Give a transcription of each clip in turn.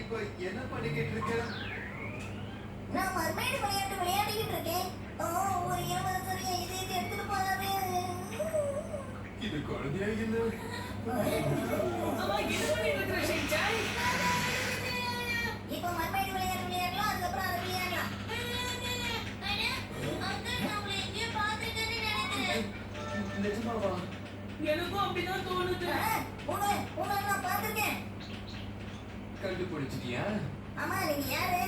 இப்ப என்ன பண்ணிக்கிட்டு இருக்க? நான் மர்மைடு விளையாட்டு விளையாடிக்கிட்டு இருக்கேன். ஒரு இளவரசர் என் இதயத்தை எடுத்துட்டு போறாரு. இது குழந்தையா இல்ல? அம்மா என்ன பண்ணிட்டு இருக்கற ஷின்சான்? இப்போ மர்மைடு விளையாட்டு விளையாடலாம், அதுக்கப்புறம் அதை விளையாடலாம். அங்கிள் நான் உங்களை எங்கேயோ பார்த்திருக்கேன்னு நினைக்கிறேன். நிஜமாவா? எனக்கும் அப்படிதான் தோணுது. உங்களை நான் பார்த்திருக்கேன். கண்டுபிடிச்சிட்டியா? ஆமா, நீங்க யாரு?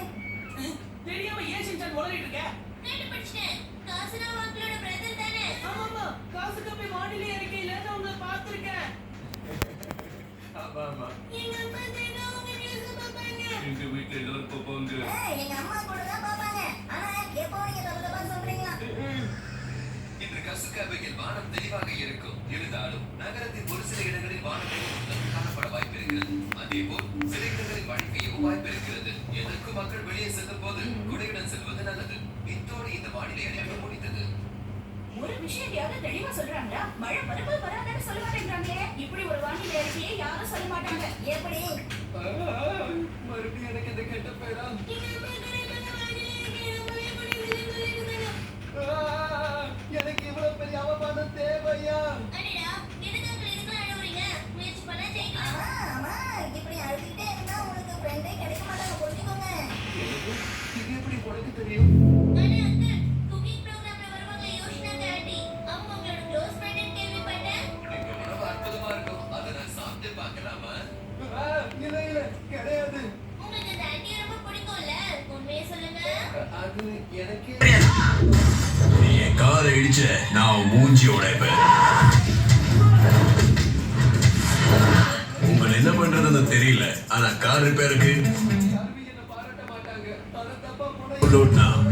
தெரியாம ஏன் ஷின்சான் உளறிட்டு இருக்க? கண்டுபிடிச்சிட்டேன். காசுராவ் அங்கிளோட பிரதர் தானே? ஆமாமா, காசு கப்பை வானிலை அறிக்கையில நான் உங்களை பார்த்திருக்கேன். ஆமா ஆமா. எங்க அம்மா தினம் உங்க நியூஸ் பார்ப்பாங்க. எங்க வீட்டுல எல்லாரும் பார்ப்பாங்க. எங்க அம்மா கூட தான் பார்ப்பாங்க. ஆனா எப்போ நீங்க தப்பு சொல்றீங்களா? இன்று கசுக்காபையில் வானம் தெளிவாக இருக்கும். இருந்தாலும் நகரத்தின் ஒரு சில இடங்களில் வானம் மேகமூட்டம் காணப்பட வாய்ப்பு இருக்கிறது. அதேபோல் சில இடங்களில் மழை பெய்யவும் வாய்ப்பு இருக்கிறது. எதற்கும் மக்கள் வெளியே செல்லும் போது குடையுடன் செல்வது நல்லது. இத்தோடு இந்த வானிலை அறிக்கை முடிந்தது. ஒரு விஷயம் யாரும் தெளிவா சொல்றாங்களா? மழை வரப்போ வராதுன்னு சொல்ல மாட்டேங்கிறாங்களே. இப்படி ஒரு வானிலை அறிக்கையை யாரும் சொல்ல மாட்டாங்க. எப்படி? மறுபடியும் எனக்கு இந்த கெட்ட பேரா? எனக்கு இவ்வளவு பெரிய அவமானம் தேவையா? அடடா, எதுக்கு இதுக்குள்ள அழுவுறீங்க? முயற்சி பண்ணா ஜெயிக்கலாம். ஆமா, இப்படி அழுதுகிட்டே இருந்தா உங்களுக்கு ஃப்ரெண்டே கிடைக்க மாட்டாங்க, புரிஞ்சுக்கோங்க. இது எப்படி உனக்கு தெரியும்? அண்ணே அங்கிள், குக்கிங் ப்ரோகிராம்ல வருவாங்க யோஷினா ஆண்டி. அவங்க உங்களோட க்ளோஸ் ஃப்ரெண்ட்னு கேள்விப்பட்டேன். எங்க உணவு அற்புதமா இருக்கும். அதை நான் சாப்பிட்டு பார்க்கலாமா? இல்ல இல்ல கிடையாது. உங்களுக்கு இந்த ஆண்டி ரொம்ப பிடிக்கும்ல? உண்மையை சொல்லுங்க. அது எனக்கு நீ என் காரை இடிச்ச நான் மூஞ்சி உடைப்பேன். உங்களை என்ன பண்றதுன்னு தெரியல. ஆனா கார் ரிப்பேருக்கு யாருமே என்ன பாராட்ட மாட்டாங்க. அதை தப்பா போனா நான்